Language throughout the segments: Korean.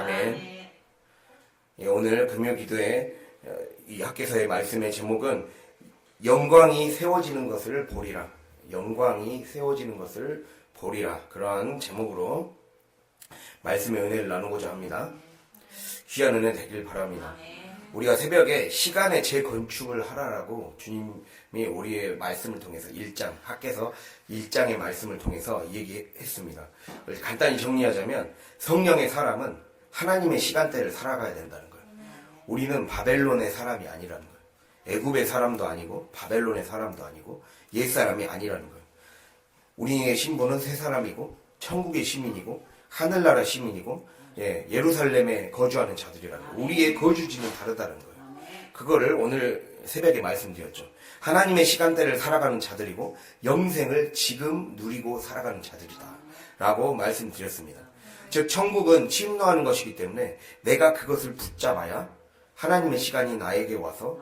아멘. 예, 오늘 금요 기도의 이 학개서의 말씀의 제목은 영광이 세워지는 것을 보리라. 영광이 세워지는 것을 보리라. 그러한 제목으로 말씀의 은혜를 나누고자 합니다. 귀한 은혜 되길 바랍니다. 우리가 새벽에 시간의 재건축을 하라라고 주님이 우리의 말씀을 통해서 1장, 학개서 1장의 말씀을 통해서 얘기했습니다. 간단히 정리하자면 성령의 사람은 하나님의 시간대를 살아가야 된다는 거예요. 우리는 바벨론의 사람이 아니라는 거예요. 애굽의 사람도 아니고 바벨론의 사람도 아니고 옛사람이 아니라는 거예요. 우리의 신분은 새 사람이고 천국의 시민이고 하늘나라 시민이고 예루살렘에 거주하는 자들이라는 거예요. 우리의 거주지는 다르다는 거예요. 그거를 오늘 새벽에 말씀드렸죠. 하나님의 시간대를 살아가는 자들이고 영생을 지금 누리고 살아가는 자들이다 라고 말씀드렸습니다. 즉 천국은 침노하는 것이기 때문에 내가 그것을 붙잡아야 하나님의 시간이 나에게 와서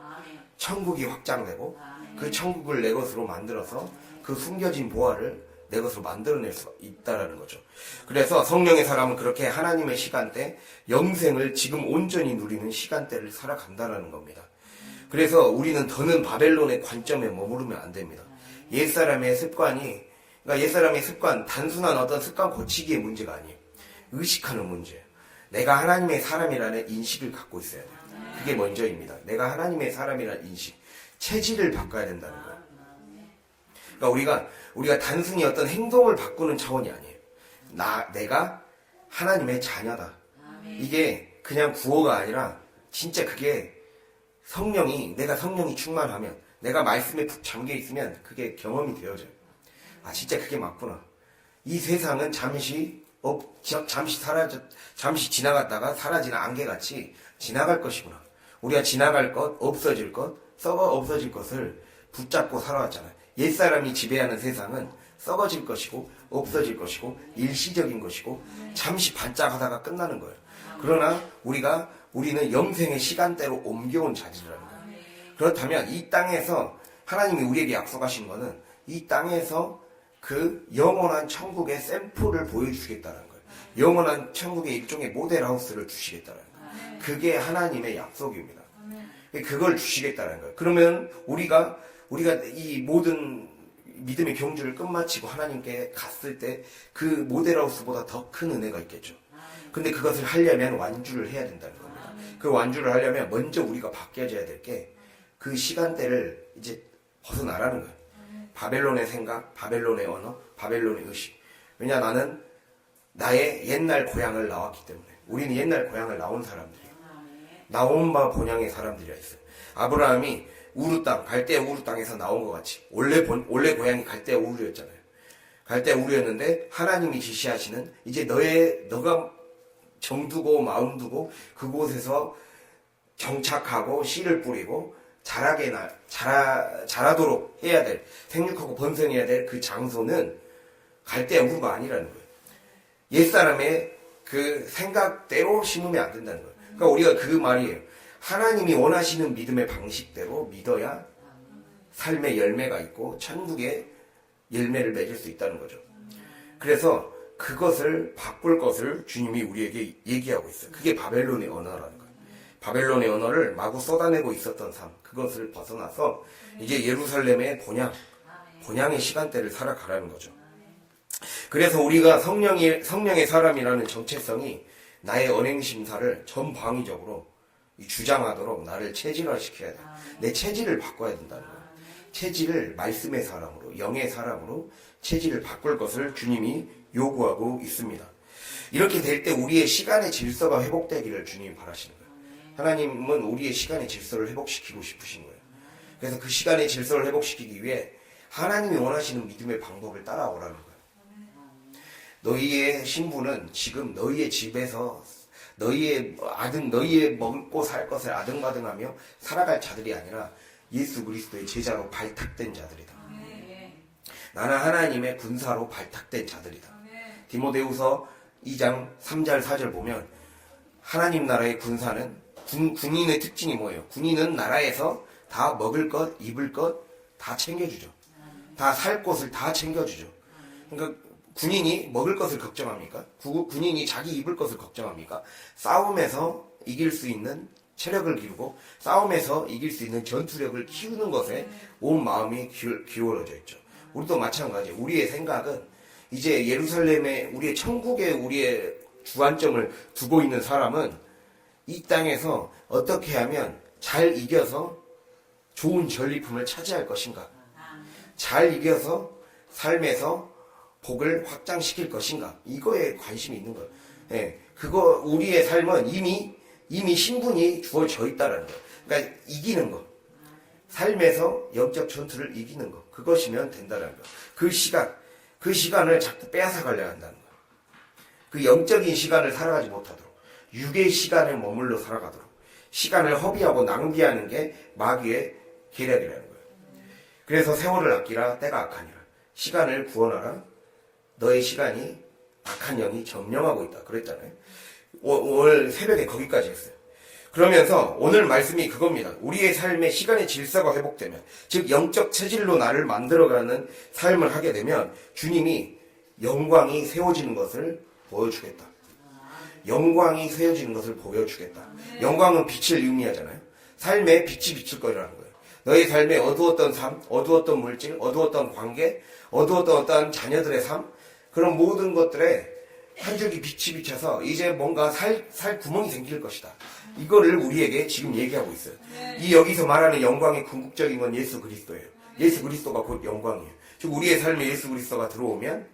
천국이 확장되고 그 천국을 내 것으로 만들어서 그 숨겨진 보화를 내 것으로 만들어낼 수 있다라는 거죠. 그래서 성령의 사람은 그렇게 하나님의 시간대, 영생을 지금 온전히 누리는 시간대를 살아간다라는 겁니다. 그래서 우리는 더는 바벨론의 관점에 머무르면 안 됩니다. 옛사람의 습관이, 그러니까 옛사람의 습관, 단순한 어떤 습관 고치기의 문제가 아니에요. 의식하는 문제예요. 내가 하나님의 사람이라는 인식을 갖고 있어야 돼요. 그게 먼저입니다. 내가 하나님의 사람이라는 인식, 체질을 바꿔야 된다는 거예요. 그러니까 우리가 단순히 어떤 행동을 바꾸는 차원이 아니에요. 내가 하나님의 자녀다. 이게 그냥 구호가 아니라 진짜 그게 내가 성령이 충만하면, 내가 말씀에 푹 잠겨 있으면 그게 경험이 되어져요. 아, 진짜 그게 맞구나. 이 세상은 잠시 지나갔다가 사라지는 안개같이 지나갈 것이구나. 우리가 지나갈 것, 없어질 것, 썩어 없어질 것을 붙잡고 살아왔잖아요. 옛사람이 지배하는 세상은 썩어질 것이고 없어질 것이고 일시적인 것이고 잠시 반짝하다가 끝나는 거예요. 그러나 우리는 영생의 시간대로 옮겨온 자들이라는 거예요. 그렇다면 이 땅에서 하나님이 우리에게 약속하신 거는 이 땅에서 그 영원한 천국의 샘플을 보여주시겠다는 거예요. 영원한 천국의 일종의 모델하우스를 주시겠다는 거예요. 그게 하나님의 약속입니다. 그걸 주시겠다는 거예요. 그러면 우리가 이 모든 믿음의 경주를 끝마치고 하나님께 갔을 때 그 모델하우스보다 더 큰 은혜가 있겠죠. 근데 그것을 하려면 완주를 해야 된다는 겁니다. 그 완주를 하려면 먼저 우리가 바뀌어져야 될 게 그 시간대를 이제 벗어나라는 거예요. 바벨론의 생각, 바벨론의 언어, 바벨론의 의식. 왜냐, 나는 나의 옛날 고향을 나왔기 때문에. 우리는 옛날 고향을 나온 사람들이에요. 나온 바 본향의 사람들이라 했어요. 아브라함이 우르 땅, 갈대아 우르 땅에서 나온 것 같이 원래 고향이 갈대아 우르였잖아요. 갈대아 우르였는데 하나님이 지시하시는 이제 너가 정두고 마음 두고 그곳에서 정착하고 씨를 뿌리고 자라도록 해야 될, 생육하고 번성해야 될 그 장소는 갈대아 우르가 아니라는 거예요. 옛사람의 그 생각대로 심으면 안 된다는 거예요. 그러니까 우리가 그 말이에요. 하나님이 원하시는 믿음의 방식대로 믿어야 삶의 열매가 있고 천국의 열매를 맺을 수 있다는 거죠. 그래서 그것을 바꿀 것을 주님이 우리에게 얘기하고 있어요. 그게 바벨론의 언어라는 거예요. 바벨론의 언어를 마구 쏟아내고 있었던 삶, 그것을 벗어나서 이제 예루살렘의 본향의 시간대를 살아가라는 거죠. 그래서 우리가 성령의 사람이라는 정체성이 나의 언행심사를 전방위적으로 주장하도록 나를 체질화시켜야 돼. 내 체질을 바꿔야 된다는 거예요. 체질을 말씀의 사람으로, 영의 사람으로 체질을 바꿀 것을 주님이 요구하고 있습니다. 이렇게 될 때 우리의 시간의 질서가 회복되기를 주님이 바라시는 거예요. 하나님은 우리의 시간의 질서를 회복시키고 싶으신 거예요. 그래서 그 시간의 질서를 회복시키기 위해 하나님이 원하시는 믿음의 방법을 따라오라는 거예요. 너희의 신부는 지금 너희의 집에서 너희의 먹고 살 것을 아등바등하며 살아갈 자들이 아니라 예수 그리스도의 제자로 발탁된 자들이다. 나는 하나님의 군사로 발탁된 자들이다. 디모데후서 2장 3절 4절 보면 하나님 나라의 군사는 군인의 특징이 뭐예요? 군인은 나라에서 다 먹을 것, 입을 것 다 챙겨주죠. 다 살 곳을 다 챙겨주죠. 그러니까 군인이 먹을 것을 걱정합니까? 군인이 자기 입을 것을 걱정합니까? 싸움에서 이길 수 있는 체력을 기르고 싸움에서 이길 수 있는 전투력을 키우는 것에 온 마음이 기울어져 있죠. 우리도 마찬가지. 우리의 생각은 이제 예루살렘에 우리의 천국에 우리의 주안점을 두고 있는 사람은 이 땅에서 어떻게 하면 잘 이겨서 좋은 전리품을 차지할 것인가? 잘 이겨서 삶에서 복을 확장시킬 것인가? 이거에 관심이 있는 거예요. 예, 그거 우리의 삶은 이미 신분이 주어져 있다라는 거예요. 그러니까 이기는 거, 삶에서 영적 전투를 이기는 거, 그것이면 된다는 거예요. 그 시간을 자꾸 빼앗아 가려 한다는 거예요. 그 영적인 시간을 살아가지 못하도록, 육의 시간에 머물러 살아가도록, 시간을 허비하고 낭비하는 게 마귀의 계략이라는 거예요. 그래서 세월을 아끼라 때가 악하니라. 시간을 구원하라. 너의 시간이 악한 영이 점령하고 있다. 그랬잖아요. 오늘 새벽에 거기까지 했어요. 그러면서 오늘 말씀이 그겁니다. 우리의 삶에 시간의 질서가 회복되면, 즉 영적 체질로 나를 만들어가는 삶을 하게 되면 주님이 영광이 세워지는 것을 보여주겠다. 영광이 세워지는 것을 보여주겠다. 영광은 빛을 의미하잖아요. 삶에 빛이 비칠 거라는 거예요. 너의 삶에 어두웠던 삶, 어두웠던 물질, 어두웠던 관계, 어두웠던 어떤 자녀들의 삶, 그런 모든 것들에 한 줄기 빛이 비쳐서 이제 뭔가 살 구멍이 생길 것이다. 이거를 우리에게 지금 얘기하고 있어요. 이 여기서 말하는 영광의 궁극적인 건 예수 그리스도예요. 예수 그리스도가 곧 영광이에요. 즉 우리의 삶에 예수 그리스도가 들어오면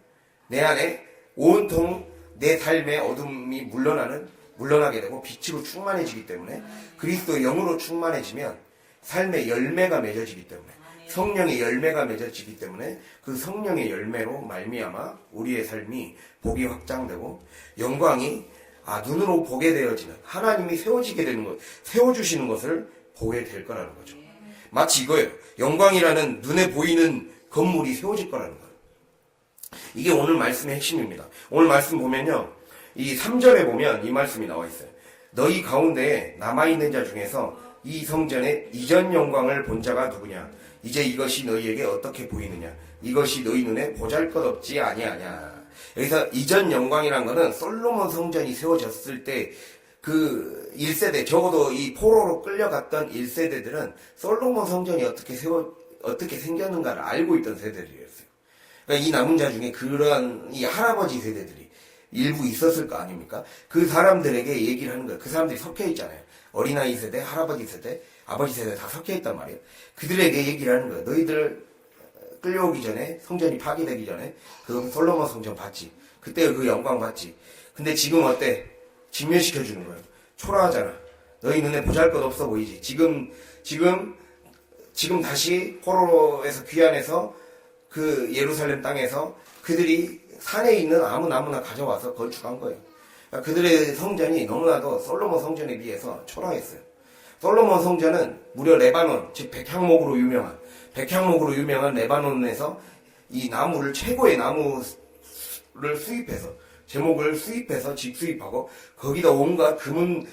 내 안에 온통 내 삶의 어둠이 물러나게 되고 빛으로 충만해지기 때문에, 그리스도의 영으로 충만해지면 삶의 열매가 맺어지기 때문에, 성령의 열매가 맺어지기 때문에 그 성령의 열매로 말미암아 우리의 삶이 복이 확장되고 영광이 눈으로 보게 되어지는, 하나님이 세워지게 되는 것, 세워주시는 것을 보게 될 거라는 거죠. 마치 이거예요. 영광이라는 눈에 보이는 건물이 세워질 거라는 거예요. 이게 오늘 말씀의 핵심입니다. 오늘 말씀 보면요, 이 3절에 보면 이 말씀이 나와 있어요. 너희 가운데에 남아있는 자 중에서 이 성전의 이전 영광을 본 자가 누구냐? 이제 이것이 너희에게 어떻게 보이느냐? 이것이 너희 눈에 보잘것없지 아니하냐? 여기서 이전 영광이란 거는 솔로몬 성전이 세워졌을 때 그 1세대, 적어도 이 포로로 끌려갔던 1세대들은 솔로몬 성전이 어떻게 생겼는가를 알고 있던 세대들이었어요. 그러니까 이 남은 자 중에 그런 이 할아버지 세대들이 일부 있었을 거 아닙니까? 그 사람들에게 얘기를 하는 거예요. 그 사람들이 섞여 있잖아요. 어린아이 세대, 할아버지 세대, 아버지 세대 다 섞여 있단 말이에요. 그들에게 얘기를 하는 거예요. 너희들 끌려오기 전에, 성전이 파괴되기 전에 그 솔로몬 성전 봤지. 그때 그 영광 봤지. 근데 지금 어때? 직면시켜 주는 거예요. 초라하잖아. 너희 눈에 보잘것없어 보이지. 지금 다시 포로에서 귀환해서 그 예루살렘 땅에서 그들이 산에 있는 아무 나무나 가져와서 건축한 거예요. 그러니까 그들의 성전이 너무나도 솔로몬 성전에 비해서 초라했어요. 솔로몬 성전은 무려 레바논, 즉 백향목으로 유명한 레바논에서 이 나무를, 최고의 나무를 수입해서, 제목을 수입해서 직수입하고 거기다 온갖 금은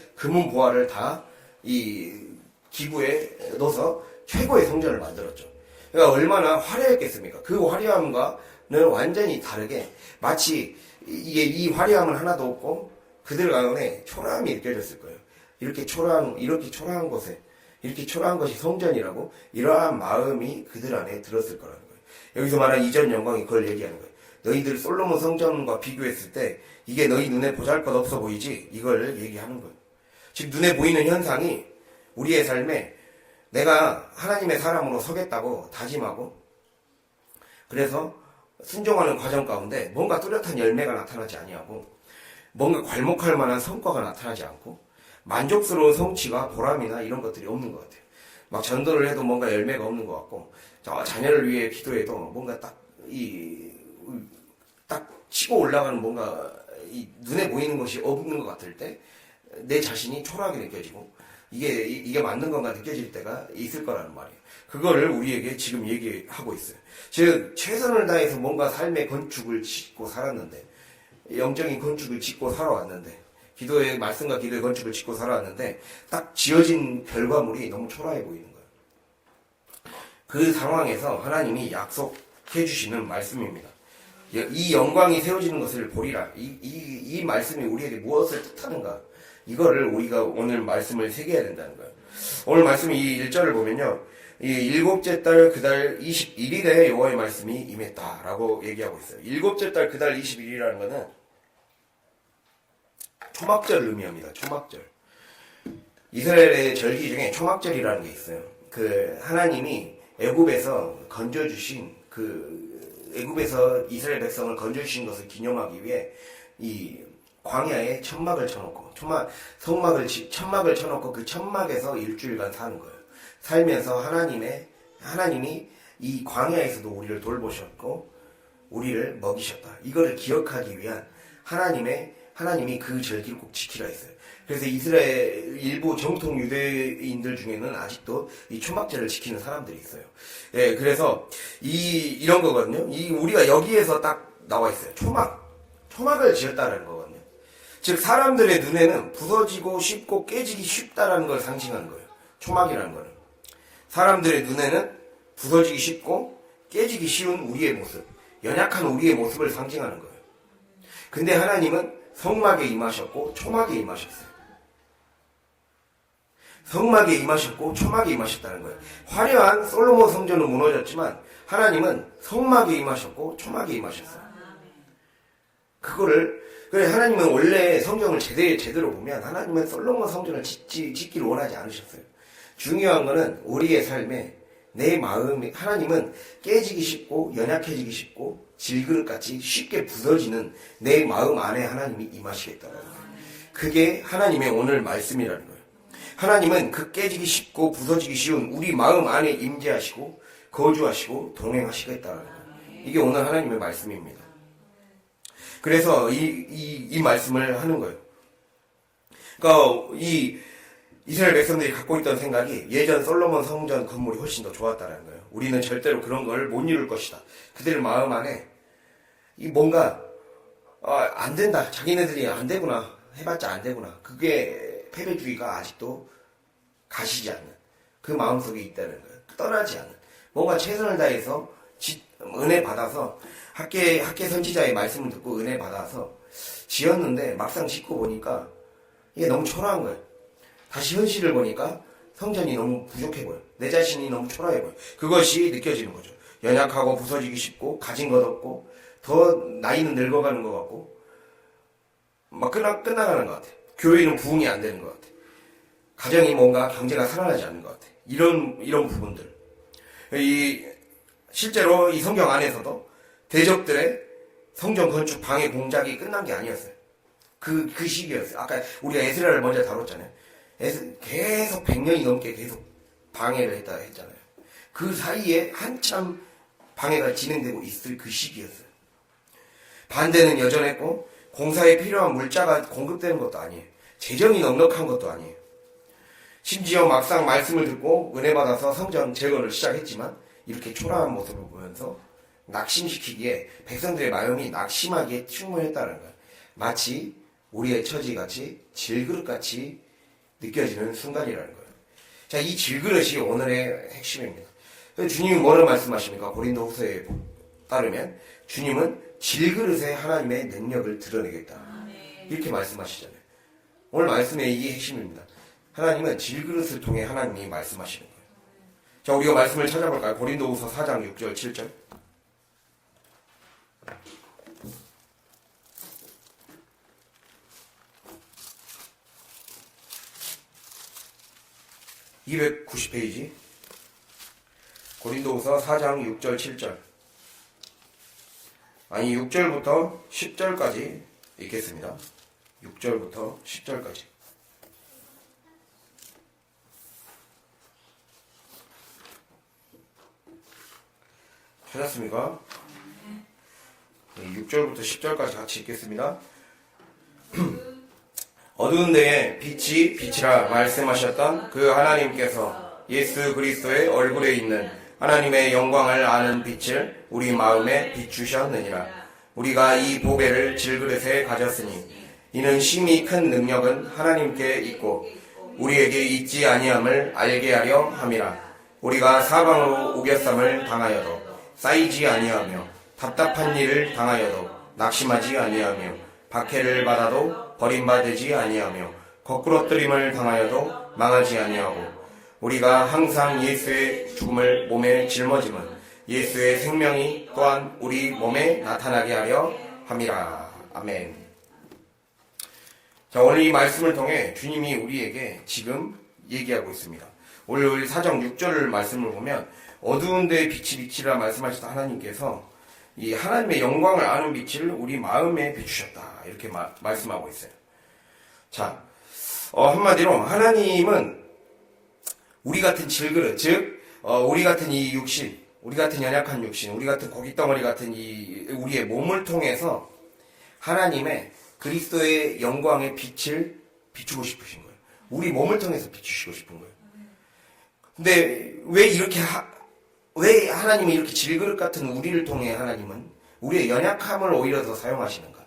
보화를 다 이 기구에 넣어서 최고의 성전을 만들었죠. 그러니까 얼마나 화려했겠습니까? 그 화려함과는 완전히 다르게 마치 이 화려함은 하나도 없고 그들 가운데 초라함이 느껴졌을 거예요. 이렇게 초라한 곳에 이렇게 초라한 것이 성전이라고, 이러한 마음이 그들 안에 들었을 거라는 거예요. 여기서 말하는 이전 영광이 그걸 얘기하는 거예요. 너희들 솔로몬 성전과 비교했을 때 이게 너희 눈에 보잘것없어 보이지? 이걸 얘기하는 거예요. 즉 눈에 보이는 현상이 우리의 삶에 내가 하나님의 사람으로 서겠다고 다짐하고, 그래서 순종하는 과정 가운데 뭔가 뚜렷한 열매가 나타나지 아니하고, 뭔가 괄목할 만한 성과가 나타나지 않고, 만족스러운 성취가 보람이나 이런 것들이 없는 것 같아요. 막 전도를 해도 뭔가 열매가 없는 것 같고, 자녀를 위해 기도해도 뭔가 딱 치고 올라가는 뭔가 눈에 보이는 것이 없는 것 같을 때 내 자신이 초라하게 느껴지고, 이게 맞는 건가 느껴질 때가 있을 거라는 말이에요. 그거를 우리에게 지금 얘기하고 있어요. 즉 최선을 다해서 뭔가 삶의 건축을 짓고 살았는데, 영적인 건축을 짓고 살아왔는데, 말씀과 기도의 건축을 짓고 살아왔는데 딱 지어진 결과물이 너무 초라해 보이는 거예요. 그 상황에서 하나님이 약속해 주시는 말씀입니다. 이 영광이 세워지는 것을 보리라. 이 말씀이 우리에게 무엇을 뜻하는가? 이거를 우리가 오늘 말씀을 새겨야 된다는 거예요. 오늘 말씀 이 1절을 보면요. 이 일곱째 달 그달 21일에 여호와의 말씀이 임했다라고 얘기하고 있어요. 일곱째 달 그달 21일이라는 거는 초막절 의미합니다. 초막절. 이스라엘의 절기 중에 초막절이라는 게 있어요. 그 하나님이 애굽에서 건져주신 애굽에서 이스라엘 백성을 건져주신 것을 기념하기 위해 이 광야에 천막을 쳐놓고 천막을 쳐놓고 그 천막에서 일주일간 사는 거예요. 살면서 하나님이 이 광야에서도 우리를 돌보셨고 우리를 먹이셨다. 이거를 기억하기 위한 하나님이 그 절기를 꼭 지키라 했어요. 그래서 이스라엘 일부 정통 유대인들 중에는 아직도 이 초막절을 지키는 사람들이 있어요. 예, 그래서 이런 거거든요. 우리가 여기에서 딱 나와 있어요. 초막을 지었다라는 거거든요. 즉 사람들의 눈에는 부서지고 쉽고 깨지기 쉽다라는 걸 상징하는 거예요. 초막이라는 거는 사람들의 눈에는 부서지기 쉽고 깨지기 쉬운 우리의 모습, 연약한 우리의 모습을 상징하는 거예요. 근데 하나님은 성막에 임하셨고 초막에 임하셨어요. 성막에 임하셨고 초막에 임하셨다는 거예요. 화려한 솔로몬 성전은 무너졌지만 하나님은 성막에 임하셨고 초막에 임하셨어요. 그래 하나님은 원래 성경을 제대로 보면 하나님은 솔로몬 성전을 짓기를 원하지 않으셨어요. 중요한 거는 우리의 삶에 내 마음이 하나님은 깨지기 쉽고 연약해지기 쉽고 질그릇같이 쉽게 부서지는 내 마음 안에 하나님이 임하시겠다는 거예요. 그게 하나님의 오늘 말씀이라는 거예요. 하나님은 그 깨지기 쉽고 부서지기 쉬운 우리 마음 안에 임재하시고 거주하시고 동행하시겠다는 거예요. 이게 오늘 하나님의 말씀입니다. 그래서 이 말씀을 하는 거예요. 그러니까 이 이스라엘 백성들이 갖고 있던 생각이 예전 솔로몬 성전 건물이 훨씬 더 좋았다는 거예요. 우리는 절대로 그런 걸 못 이룰 것이다. 그들 마음 안에 뭔가 안 된다. 자기네들이 안 되구나. 해봤자 안 되구나. 그게 패배주의가 아직도 가시지 않는 그 마음속에 있다는 거예요. 떠나지 않는 뭔가 최선을 다해서 은혜 받아서 학계 선지자의 말씀을 듣고 은혜 받아서 지었는데 막상 짓고 보니까 이게 너무 초라한 거예요. 다시 현실을 보니까 성전이 너무 부족해 보여. 내 자신이 너무 초라해 보여. 그것이 느껴지는 거죠. 연약하고 부서지기 쉽고 가진 것 없고 더 나이는 늙어가는 것 같고 막 끝나가는 것 같아. 교회는 부흥이 안 되는 것 같아. 가정이 뭔가 경제가 살아나지 않는 것 같아. 이런 부분들. 실제로 이 성경 안에서도 대적들의 성전 건축 방해 공작이 끝난 게 아니었어요. 그 시기였어요. 아까 우리가 에스라를 먼저 다뤘잖아요. 계속 100년이 넘게 계속 방해를 했다 했잖아요. 그 사이에 한참 방해가 진행되고 있을 그 시기였어요. 반대는 여전했고 공사에 필요한 물자가 공급되는 것도 아니에요. 재정이 넉넉한 것도 아니에요. 심지어 막상 말씀을 듣고 은혜 받아서 성전 재건을 시작했지만 이렇게 초라한 모습을 보면서 낙심시키기에 백성들의 마음이 낙심하기에 충분했다는 거예요. 마치 우리의 처지같이 질그릇같이 느껴지는 순간이라는 거예요. 자, 이 질그릇이 오늘의 핵심입니다. 주님이 뭐를 말씀하십니까? 고린도 후서에 따르면 주님은 질그릇에 하나님의 능력을 드러내겠다. 이렇게 말씀하시잖아요. 오늘 말씀의 이게 핵심입니다. 하나님은 질그릇을 통해 하나님이 말씀하시는 거예요. 자, 우리가 말씀을 찾아볼까요? 고린도 후서 4장 6절 7절 290페이지 고린도후서 4장 6절 7절 6절부터 10절까지 읽겠습니다. 6절부터 10절까지 찾았습니까? 6절부터 10절까지 같이 읽겠습니다. 어두운 데에 빛이라 말씀하셨던 그 하나님께서 예수 그리스도의 얼굴에 있는 하나님의 영광을 아는 빛을 우리 마음에 비추셨느니라. 우리가 이 보배를 질그릇에 가졌으니 이는 심히 큰 능력은 하나님께 있고 우리에게 있지 아니함을 알게 하려 함이라. 우리가 사방으로 우겨쌈을 당하여도 쌓이지 아니하며 답답한 일을 당하여도 낙심하지 아니하며 박해를 받아도 버림받지 아니하며 거꾸러뜨림을 당하여도 망하지 아니하고 우리가 항상 예수의 죽음을 몸에 짊어짐은 예수의 생명이 또한 우리 몸에 나타나게 하려 함이라. 아멘. 자, 오늘 이 말씀을 통해 주님이 우리에게 지금 얘기하고 있습니다. 오늘 4장 6절 말씀을 보면 어두운 데에 빛이 비치라 말씀하셨던 하나님께서 이 하나님의 영광을 아는 빛을 우리 마음에 비추셨다. 이렇게 말씀하고 있어요. 자, 한마디로 하나님은 우리 같은 질그릇, 즉 우리 같은 이 육신, 우리 같은 연약한 육신, 우리 같은 고깃덩어리 같은 이 우리의 몸을 통해서 하나님의 그리스도의 영광의 빛을 비추고 싶으신 거예요. 우리 몸을 통해서 비추시고 싶은 거예요. 근데 왜 하나님이 이렇게 질그릇 같은 우리를 통해 하나님은 우리의 연약함을 오히려 더 사용하시는가?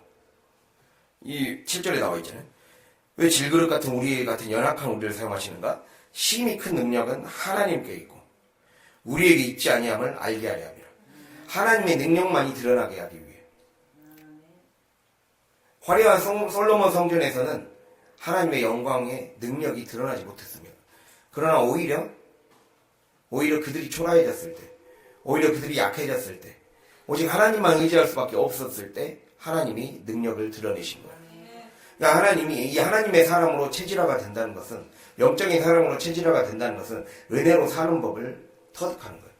이 7절에 나와 있잖아요. 왜 질그릇 같은 우리 같은 연약한 우리를 사용하시는가? 심히 큰 능력은 하나님께 있고 우리에게 있지 아니함을 알게 하려 함이라. 하나님의 능력만이 드러나게 하기 위해. 화려한 솔로몬 성전에서는 하나님의 영광의 능력이 드러나지 못했습니다. 그러나 오히려 그들이 초라해졌을 때, 오히려 그들이 약해졌을 때, 오직 하나님만 의지할 수밖에 없었을 때 하나님이 능력을 드러내신 거예요. 그러니까 하나님이 이 하나님의 사람으로 체질화가 된다는 것은, 영적인 사람으로 체질화가 된다는 것은 은혜로 사는 법을 터득하는 거예요.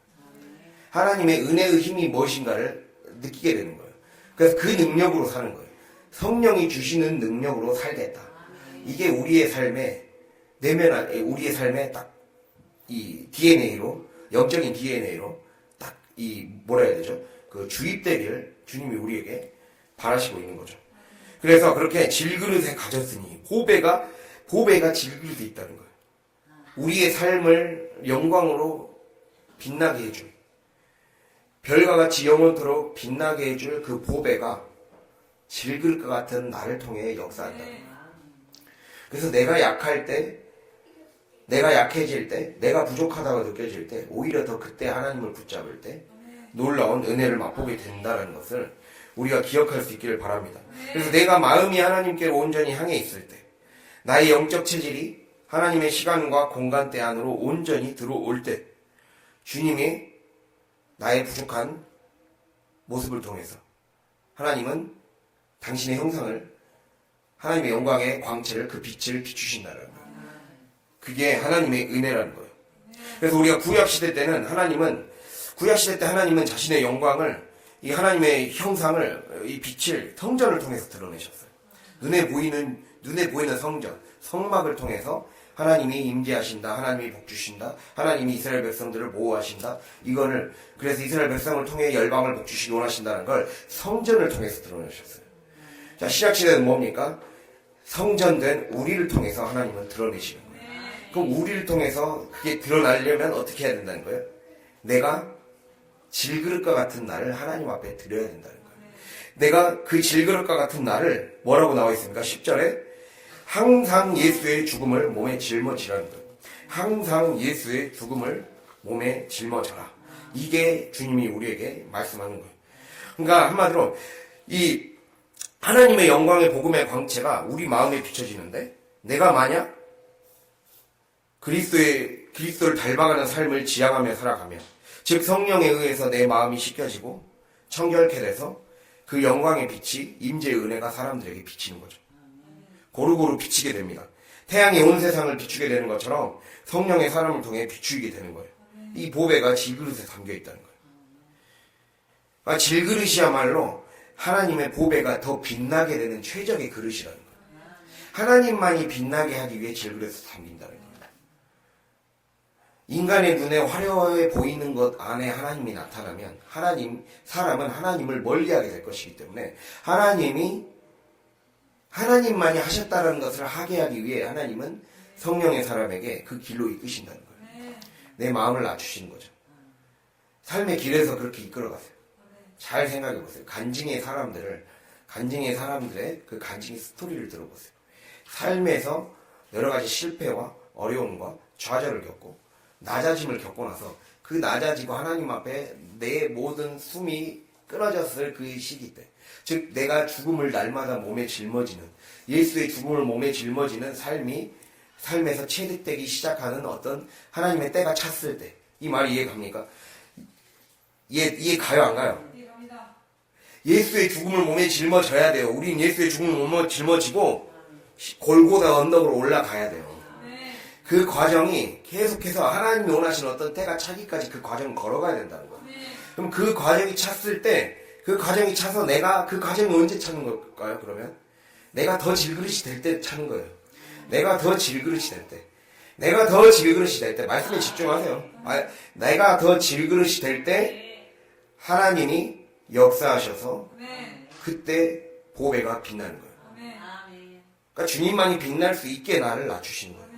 하나님의 은혜의 힘이 무엇인가를 느끼게 되는 거예요. 그래서 그 능력으로 사는 거예요. 성령이 주시는 능력으로 살겠다. 이게 우리의 삶의 우리의 삶의 딱 이 DNA로, 영적인 DNA로 딱 뭐라 해야 되죠? 그 주입되기를 주님이 우리에게 바라시고 있는 거죠. 그래서 그렇게 질그릇에 가졌으니 보배가 질그릇에 있다는 거예요. 우리의 삶을 영광으로 빛나게 해줄, 별과 같이 영원토록 빛나게 해줄 그 보배가 질그릇과 같은 나를 통해 역사한다는 거예요. 그래서 내가 약할 때, 내가 약해질 때, 내가 부족하다고 느껴질 때, 오히려 더 그때 하나님을 붙잡을 때 놀라운 은혜를 맛보게 된다는 것을 우리가 기억할 수 있기를 바랍니다. 그래서 내가 마음이 하나님께 온전히 향해 있을 때, 나의 영적 체질이 하나님의 시간과 공간대 안으로 온전히 들어올 때, 주님이 나의 부족한 모습을 통해서 하나님은 당신의 형상을, 하나님의 영광의 광채를, 그 빛을 비추신다는 거예요. 그게 하나님의 은혜라는 거예요. 그래서 우리가 구약시대 때 하나님은 자신의 영광을, 이 하나님의 형상을, 이 빛을 성전을 통해서 드러내셨어요. 눈에 보이는 성전, 성막을 통해서 하나님이 임재하신다, 하나님이 복주신다, 하나님이 이스라엘 백성들을 보호하신다. 그래서 이스라엘 백성을 통해 열방을 복주시기 원하신다는 걸 성전을 통해서 드러내셨어요. 자, 신약시대는 뭡니까? 성전된 우리를 통해서 하나님은 드러내시는 거예요. 그럼 우리를 통해서 그게 드러나려면 어떻게 해야 된다는 거예요? 내가 질그릇과 같은 나를 하나님 앞에 드려야 된다는 거예요. 내가 그 질그릇과 같은 나를 뭐라고 나와 있습니까? 10절에 항상 예수의 죽음을 몸에 짊어지라는 거예요. 항상 예수의 죽음을 몸에 짊어져라. 이게 주님이 우리에게 말씀하는 거예요. 그러니까 한마디로 이 하나님의 영광의 복음의 광채가 우리 마음에 비춰지는데, 내가 만약 그리스도를 닮아가는 삶을 지향하며 살아가면, 즉 성령에 의해서 내 마음이 씻겨지고 청결케 돼서 그 영광의 빛이, 임재의 은혜가 사람들에게 비치는 거죠. 고루고루 비치게 됩니다. 태양이 온 세상을 비추게 되는 것처럼 성령의 사람을 통해 비추게 되는 거예요. 이 보배가 질그릇에 담겨 있다는 거예요. 그러니까 질그릇이야말로 하나님의 보배가 더 빛나게 되는 최적의 그릇이라는 거예요. 하나님만이 빛나게 하기 위해 질그릇에 담긴다는 거예요. 인간의 눈에 화려해 보이는 것 안에 하나님이 나타나면 사람은 하나님을 멀리하게 될 것이기 때문에 하나님만이 하셨다는 것을 하게 하기 위해 하나님은 성령의 사람에게 그 길로 이끄신다는 거예요. 내 마음을 낮추시는 거죠. 삶의 길에서 그렇게 이끌어가세요. 잘 생각해 보세요. 간증의 사람들의 그 간증의 스토리를 들어보세요. 삶에서 여러 가지 실패와 어려움과 좌절을 겪고 낮아짐을 겪고 나서 그 낮아지고 하나님 앞에 내 모든 숨이 끊어졌을 그 시기 때, 즉 내가 죽음을 날마다 몸에 짊어지는, 예수의 죽음을 몸에 짊어지는 삶에서 체득되기 시작하는 어떤 하나님의 때가 찼을 때, 이 말이 이해 갑니까? 이해 가요 안 가요? 예수의 죽음을 몸에 짊어져야 돼요. 우린 예수의 죽음을 몸에 짊어지고 골고다 언덕으로 올라가야 돼요. 그 과정이 계속해서 하나님이 원하시는 어떤 때가 차기까지 그 과정을 걸어가야 된다는 거예요. 그럼 그 과정이 찼을 때, 그 과정이 차서 내가 그 과정이 언제 차는 걸까요? 그러면 내가 더 질그릇이 될 때 차는 거예요. 내가 더 질그릇이 될 때, 내가 더 질그릇이 될 때, 말씀에 집중하세요. 내가 더 질그릇이 될 때 하나님이 역사하셔서 그때 보배가 빛나는 거예요. 그러니까 주님만이 빛날 수 있게 나를 낮추시는 거예요.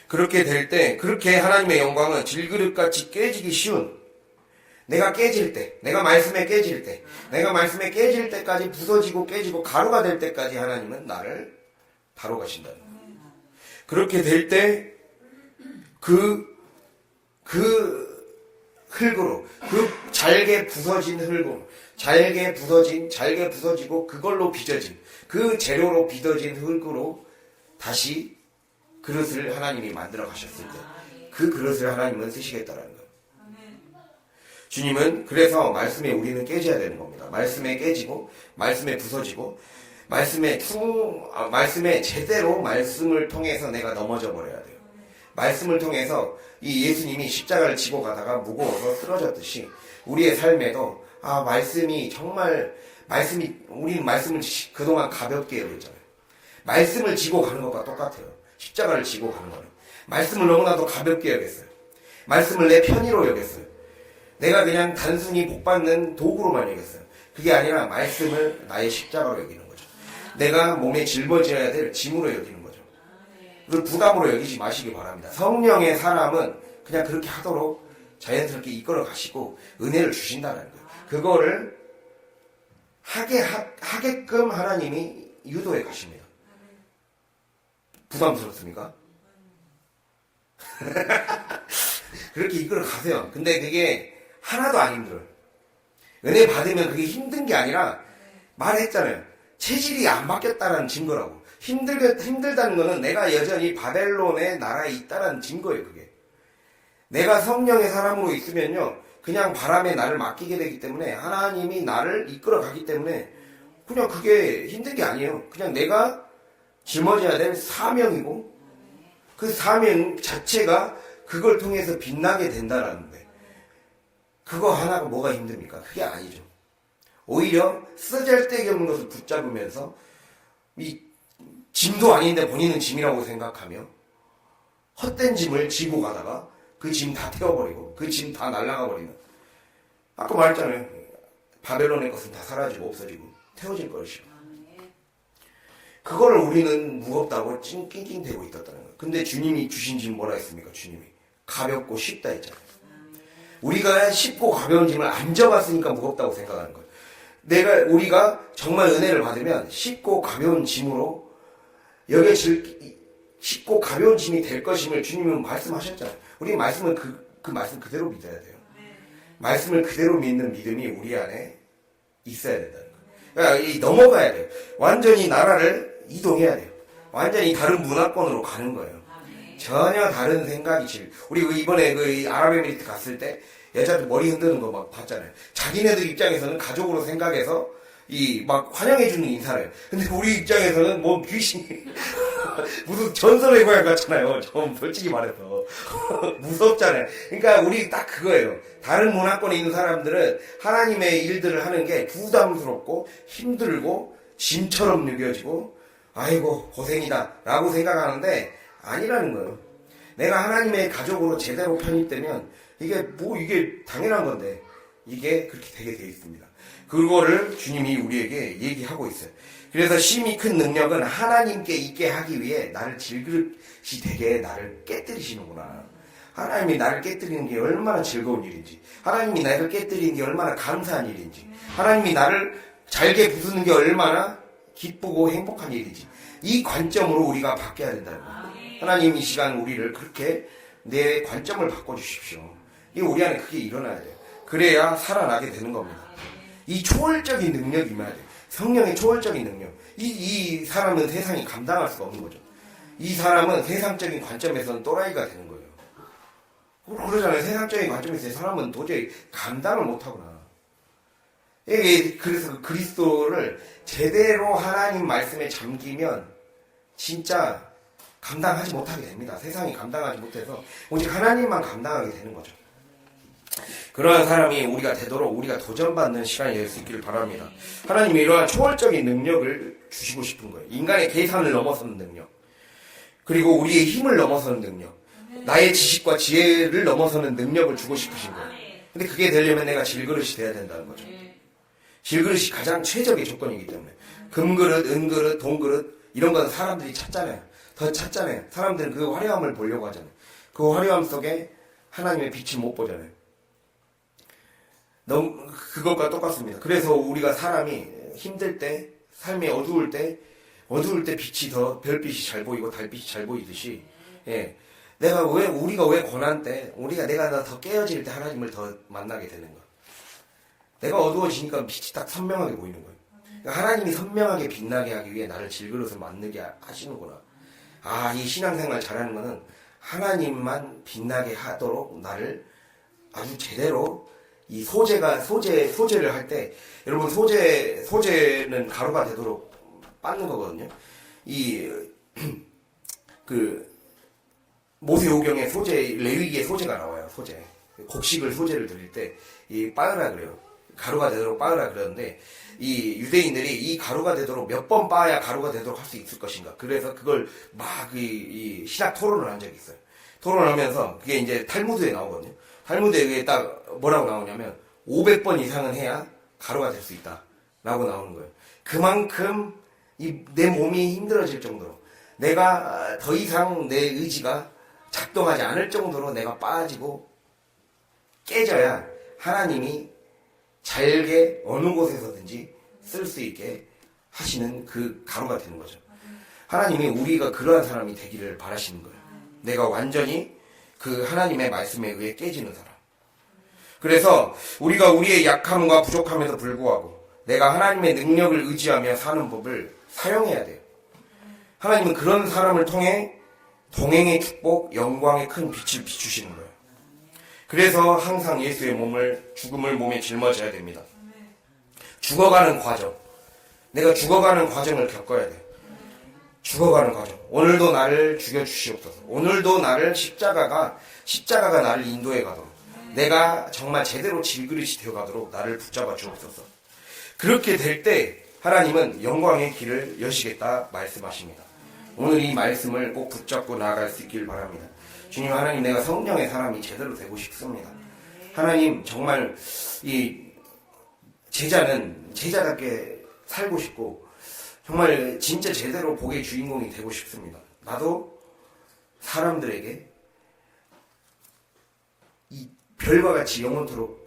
그렇게 될 때, 그렇게 하나님의 영광은 질그릇같이 깨지기 쉬운, 내가 깨질 때, 내가 말씀에 깨질 때, 내가 말씀에 깨질 때까지 부서지고 깨지고 가루가 될 때까지 하나님은 나를 다뤄가신다는 거예요. 그렇게 될 때, 그 흙으로, 그 잘게 부서진 흙으로, 잘게 부서지고 그걸로 빚어진, 그 재료로 빚어진 흙으로 다시 그릇을 하나님이 만들어 가셨을 때, 그 그릇을 하나님은 쓰시겠다라는 거예요. 주님은 그래서 말씀에 우리는 깨져야 되는 겁니다. 말씀에 깨지고, 말씀에 부서지고, 말씀에 제대로 말씀을 통해서 내가 넘어져 버려야 돼요. 말씀을 통해서 이 예수님이 십자가를 지고 가다가 무거워서 쓰러졌듯이 우리의 삶에도 우리는 말씀을 그동안 가볍게 여겼잖아요. 말씀을 지고 가는 것과 똑같아요. 십자가를 지고 가는 거는. 말씀을 너무나도 가볍게 여겼어요. 말씀을 내 편의로 여겼어요. 내가 그냥 단순히 복받는 도구로만 여겼어요. 그게 아니라 말씀을 나의 십자가로 여기는 거죠. 내가 몸에 짊어져야 될 짐으로 여기는 거죠. 그걸 부담으로 여기지 마시기 바랍니다. 성령의 사람은 그냥 그렇게 하도록 자연스럽게 이끌어 가시고 은혜를 주신다는 거예요. 그거를 하게끔 하나님이 유도해 가십니다. 부담스럽습니까? 그렇게 이끌어 가세요. 근데 그게 하나도 안 힘들어요. 은혜 받으면 그게 힘든 게 아니라, 말했잖아요. 체질이 안 바뀌었다는 증거라고. 힘들다는 거는 내가 여전히 바벨론의 나라에 있다는 증거예요, 그게. 내가 성령의 사람으로 있으면요, 그냥 바람에 나를 맡기게 되기 때문에, 하나님이 나를 이끌어 가기 때문에, 그냥 그게 힘든 게 아니에요. 그냥 내가 짊어져야 될 사명이고, 그 사명 자체가 그걸 통해서 빛나게 된다라는 거예요. 그거 하나가 뭐가 힘듭니까? 그게 아니죠. 오히려 쓰잘데기 없는 것을 붙잡으면서 이 짐도 아닌데 본인은 짐이라고 생각하며 헛된 짐을 지고 가다가 그 짐 다 태워버리고 그 짐 다 날아가 버리는, 아까 말했잖아요. 바벨론의 것은 다 사라지고 없어지고 태워질 것이고, 그거를 우리는 무겁다고 찡찡대고 있었다는 거예요. 근데 주님이 주신 짐 뭐라 했습니까? 주님이 가볍고 쉽다 했잖아요. 우리가 쉽고 가벼운 짐을 안 져봤으니까 무겁다고 생각하는 거예요. 우리가 정말 은혜를 받으면 쉽고 가벼운 짐으로 쉽고 가벼운 짐이 될 것임을 주님은 말씀하셨잖아요. 우리 말씀은 그 말씀 그대로 믿어야 돼요. 말씀을 그대로 믿는 믿음이 우리 안에 있어야 된다는 거예요. 그러니까 넘어가야 돼요. 완전히 나라를 이동해야 돼요. 완전히 다른 문화권으로 가는 거예요. 전혀 다른 생각이 우리 이번에 그 아랍에미리트 갔을 때 여자들 머리 흔드는 거 막 봤잖아요. 자기네들 입장에서는 가족으로 생각해서 막 환영해주는 인사를. 근데 우리 입장에서는 뭐 귀신이 무슨 전설의 고향 같잖아요. 좀 솔직히 말해서 무섭잖아요. 그러니까 우리 딱 그거예요. 다른 문화권에 있는 사람들은 하나님의 일들을 하는 게 부담스럽고 힘들고 짐처럼 느껴지고 아이고 고생이다 라고 생각하는데 아니라는 거예요. 내가 하나님의 가족으로 제대로 편입되면 이게 당연한 건데 이게 그렇게 되게 되어 있습니다. 그거를 주님이 우리에게 얘기하고 있어요. 그래서 심히 큰 능력은 하나님께 있게 하기 위해 나를 질그릇이 되게 나를 깨뜨리시는구나. 하나님이 나를 깨뜨리는 게 얼마나 즐거운 일인지, 하나님이 나를 깨뜨리는 게 얼마나 감사한 일인지, 하나님이 나를 잘게 부수는 게 얼마나 기쁘고 행복한 일인지, 이 관점으로 우리가 바뀌어야 된다는 거예요. 하나님 이 시간 우리를 그렇게 내 관점을 바꿔주십시오. 이 우리 안에 그게 일어나야 돼요. 그래야 살아나게 되는 겁니다. 이 초월적인 능력이 임해야 돼. 성령의 초월적인 능력. 이 사람은 세상이 감당할 수가 없는 거죠. 이 사람은 세상적인 관점에서는 또라이가 되는 거예요. 그러잖아요. 세상적인 관점에서 이 사람은 도저히 감당을 못하구나. 그래서 그 그리스도를 제대로 하나님 말씀에 잠기면 진짜 감당하지 못하게 됩니다. 세상이 감당하지 못해서 오직 하나님만 감당하게 되는 거죠. 그러한 사람이 우리가 되도록 우리가 도전받는 시간이 될 수 있기를 바랍니다. 하나님이 이러한 초월적인 능력을 주시고 싶은 거예요. 인간의 계산을 넘어서는 능력, 그리고 우리의 힘을 넘어서는 능력, 나의 지식과 지혜를 넘어서는 능력을 주고 싶으신 거예요. 근데 그게 되려면 내가 질그릇이 돼야 된다는 거죠. 질그릇이 가장 최적의 조건이기 때문에 금그릇, 은그릇, 돈그릇 이런 건 사람들이 찾잖아요. 더 찾잖아요. 사람들은 그 화려함을 보려고 하잖아요. 그 화려함 속에 하나님의 빛을 못 보잖아요. 너무 그것과 똑같습니다. 그래서 우리가 사람이 힘들 때, 삶이 어두울 때 빛이 더 별빛이 잘 보이고 달빛이 잘 보이듯이, 우리가 왜 고난 때, 내가 더 깨어질 때 하나님을 더 만나게 되는 거. 내가 어두워지니까 빛이 딱 선명하게 보이는 거예요. 그러니까 하나님이 선명하게 빛나게 하기 위해 나를 질그릇을 만들게 하시는구나. 이 신앙생활 잘하는 거는 하나님만 빛나게 하도록 나를 아주 제대로 이 소재를 할 때, 여러분 소재는 가루가 되도록 빻는 거거든요. 모세오경에 레위기에 소재가 나와요. 소재. 곡식을 소재를 드릴 때, 빻으라 그래요. 가루가 되도록 빻으라 그러는데, 이 유대인들이 이 가루가 되도록 몇 번 빻아야 가루가 되도록 할 수 있을 것인가. 그래서 그걸 이 신학 토론을 한 적이 있어요. 토론하면서 그게 이제 탈무드에 나오거든요. 탈무드에 그게 딱 뭐라고 나오냐면 500번 이상은 해야 가루가 될 수 있다 라고 나오는 거예요. 그만큼 내 몸이 힘들어질 정도로, 내가 더 이상 내 의지가 작동하지 않을 정도로 내가 빠지고 깨져야 하나님이 잘게 어느 곳에서든지 쓸 수 있게 하시는 그 가루가 되는 거죠. 하나님이 우리가 그러한 사람이 되기를 바라시는 거예요. 내가 완전히 그 하나님의 말씀에 의해 깨지는 사람. 그래서 우리가 우리의 약함과 부족함에도 불구하고 내가 하나님의 능력을 의지하며 사는 법을 사용해야 돼요. 하나님은 그런 사람을 통해 동행의 축복, 영광의 큰 빛을 비추시는 거예요. 그래서 항상 예수의 죽음을 몸에 짊어져야 됩니다. 죽어가는 과정. 내가 죽어가는 과정을 겪어야 돼요. 죽어가는 과정. 오늘도 나를 죽여주시옵소서. 오늘도 나를 십자가가 나를 인도해 가도록, 내가 정말 제대로 질그릇이 되어 가도록 나를 붙잡아 주옵소서. 그렇게 될 때 하나님은 영광의 길을 여시겠다 말씀하십니다. 오늘 이 말씀을 꼭 붙잡고 나아갈 수 있길 바랍니다. 주님, 하나님, 내가 성령의 사람이 제대로 되고 싶습니다. 하나님, 정말 이 제자는 제자답게 살고 싶고 정말 진짜 제대로 복의 주인공이 되고 싶습니다. 나도 사람들에게 이 별과 같이 영원토록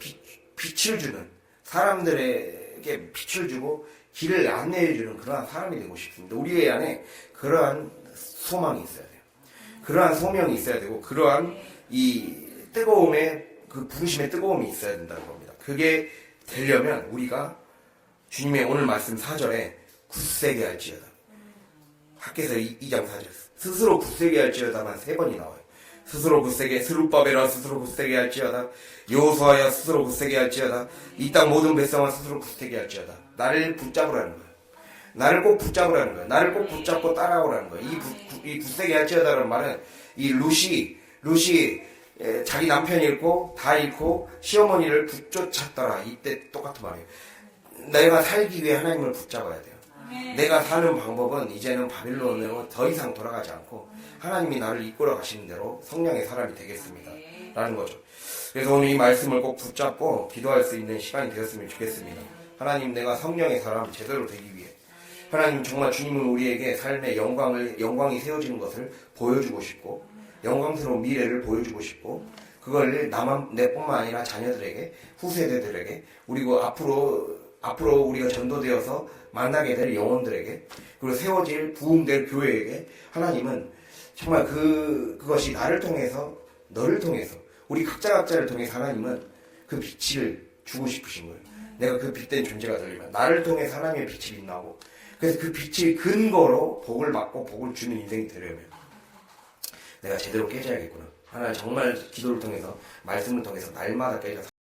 빛을 주는, 사람들에게 빛을 주고 길을 안내해주는 그러한 사람이 되고 싶습니다. 우리 안에 그러한 소망이 있어야 돼요. 그러한 소명이 있어야 되고, 그러한 이 그 부르심의 뜨거움이 있어야 된다는 겁니다. 그게 되려면 우리가 주님의 오늘 말씀 4절에 굳세게 할지어다. 학개서 2장 4절. 스스로 굳세게 할지어다만 3번이 나와요. 스스로 굳세게, 스룹바벨아 스스로 굳세게 할지어다. 여호수아야 스스로 굳세게 할지어다. 이 땅 모든 백성아 스스로 굳세게 할지어다. 나를 붙잡으라는 거예요. 나를 꼭 붙잡으라는 거예요. 나를 꼭 붙잡고 따라오라는 거예요. 이 굳세게 할지어다라는 말은 이 루시 자기 남편이 잃고 다 잃고 시어머니를 붙쫓았더라. 이때 똑같은 말이에요. 내가 살기 위해 하나님을 붙잡아야 돼요. 내가 사는 방법은 이제는 바빌론으로 더 이상 돌아가지 않고 하나님이 나를 이끌어 가시는 대로 성령의 사람이 되겠습니다 라는 거죠. 그래서 오늘 이 말씀을 꼭 붙잡고 기도할 수 있는 시간이 되었으면 좋겠습니다. 하나님, 내가 성령의 사람 제대로 되기 위해, 하나님, 정말 주님은 우리에게 삶의 영광이 세워지는 것을 보여주고 싶고, 영광스러운 미래를 보여주고 싶고, 그걸 내뿐만 아니라 자녀들에게, 후세대들에게, 그리고 앞으로 우리가 전도되어서 만나게 될 영혼들에게, 그리고 세워질 부흥될 교회에게 하나님은 정말 그것이 나를 통해서, 너를 통해서, 우리 각자를 통해서 하나님은 그 빛을 주고 싶으신 거예요. 내가 그 빛된 존재가 되려면 나를 통해 하나님의 빛이 빛나고 그래서 그 빛의 근거로 복을 받고 복을 주는 인생이 되려면 내가 제대로 깨져야겠구나. 하나님 정말 기도를 통해서 말씀을 통해서 날마다 깨져서